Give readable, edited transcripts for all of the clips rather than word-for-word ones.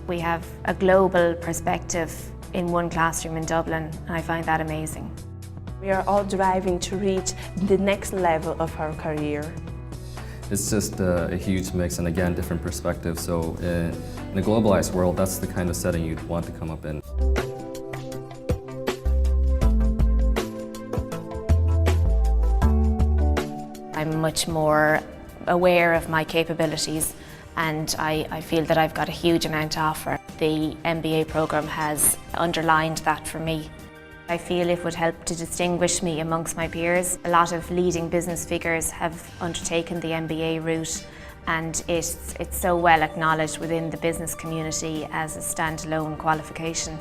We have a global perspective in one classroom in Dublin, and I find that amazing. We are all driving to reach the next level of our career. It's just a huge mix and again, different perspectives. So in a globalized world, that's the kind of setting you'd want to come up in. I'm much more aware of my capabilities, and I feel that I've got a huge amount to offer. The MBA programme has underlined that for me. I feel it would help to distinguish me amongst my peers. A lot of leading business figures have undertaken the MBA route, and it's so well acknowledged within the business community as a standalone qualification.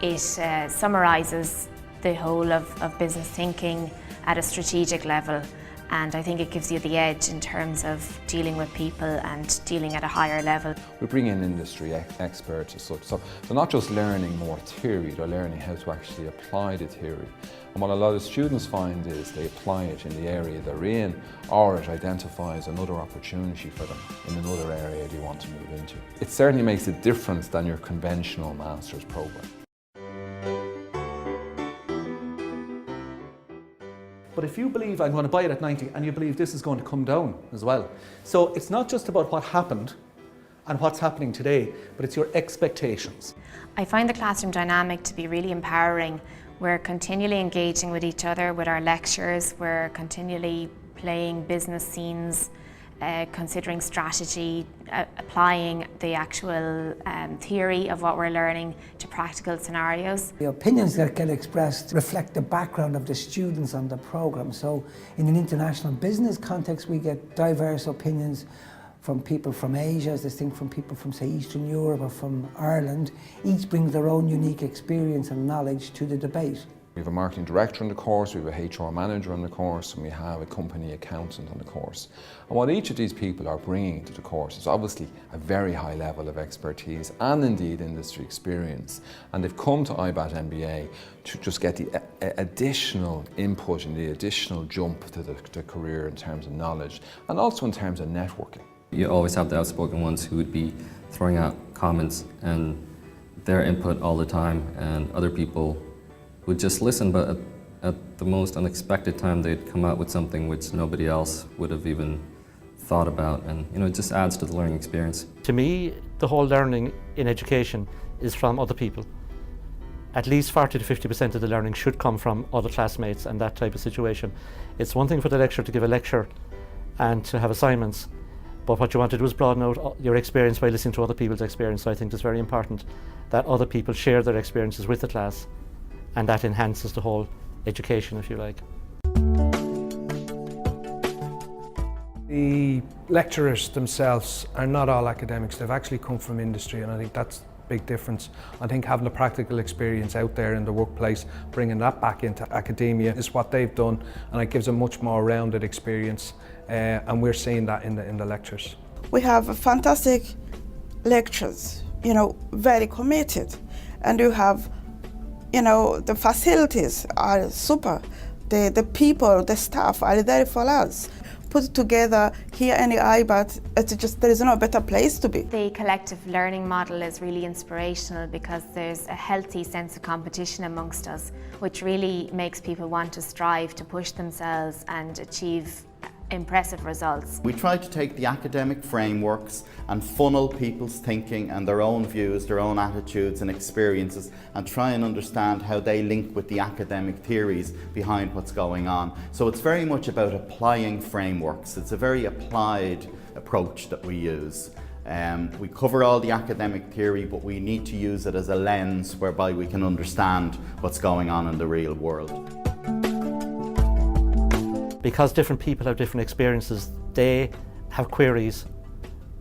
It summarises the whole of business thinking at a strategic level, and I think it gives you the edge in terms of dealing with people and dealing at a higher level. We bring in industry experts as such, so they're not just learning more theory, they're learning how to actually apply the theory. And what a lot of students find is they apply it in the area they're in, or it identifies another opportunity for them in another area they want to move into. It certainly makes a difference than your conventional master's programme. But if you believe I'm going to buy it at 90 and you believe this is going to come down as well. So it's not just about what happened and what's happening today, but it's your expectations. I find the classroom dynamic to be really empowering. We're continually engaging with each other with our lectures, we're continually playing business scenes, considering strategy, applying the actual theory of what we're learning to practical scenarios. The opinions that get expressed reflect the background of the students on the programme. So in an international business context, we get diverse opinions from people from Asia, as distinct from people from, say, Eastern Europe or from Ireland. Each brings their own unique experience and knowledge to the debate. We have a marketing director on the course, we have a HR manager on the course, and we have a company accountant on the course. And what each of these people are bringing to the course is obviously a very high level of expertise and indeed industry experience. And they've come to IBAT MBA to just get the additional input and the additional jump to the career in terms of knowledge and also in terms of networking. You always have the outspoken ones who would be throwing out comments and their input all the time, and other people would just listen, but at the most unexpected time they'd come out with something which nobody else would have even thought about, and it just adds to the learning experience. To me, the whole learning in education is from other people. At least 40 to 50% of the learning should come from other classmates and that type of situation. It's one thing for the lecturer to give a lecture and to have assignments, but what you want to do is broaden out your experience by listening to other people's experience. So I think it's very important that other people share their experiences with the class, and that enhances the whole education, if you like. The lecturers themselves are not all academics, they've actually come from industry, and I think that's a big difference. I think having a practical experience out there in the workplace, bringing that back into academia is what they've done, and it gives a much more rounded experience, and we're seeing that in the lectures. We have fantastic lecturers, very committed, and you have the facilities are super. The people, the staff are there for us. Put together here in the IBAT, there is no better place to be. The collective learning model is really inspirational because there's a healthy sense of competition amongst us, which really makes people want to strive to push themselves and achieve impressive results. We try to take the academic frameworks and funnel people's thinking and their own views, their own attitudes and experiences, and try and understand how they link with the academic theories behind what's going on. So it's very much about applying frameworks. It's a very applied approach that we use. We cover all the academic theory, but we need to use it as a lens whereby we can understand what's going on in the real world. Because different people have different experiences, they have queries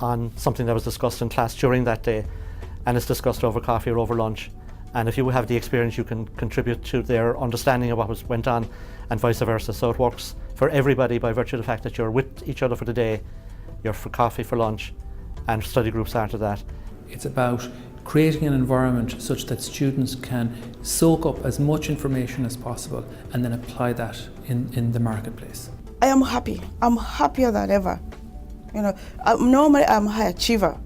on something that was discussed in class during that day, and it's discussed over coffee or over lunch. And if you have the experience, you can contribute to their understanding of what went on, and vice versa. So it works for everybody by virtue of the fact that you're with each other for the day, you're for coffee, for lunch, and study groups after that. It's about creating an environment such that students can soak up as much information as possible and then apply that in the marketplace. I am happy. I'm happier than ever. Normally I'm a high achiever,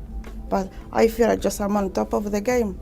but I feel like just I'm on top of the game.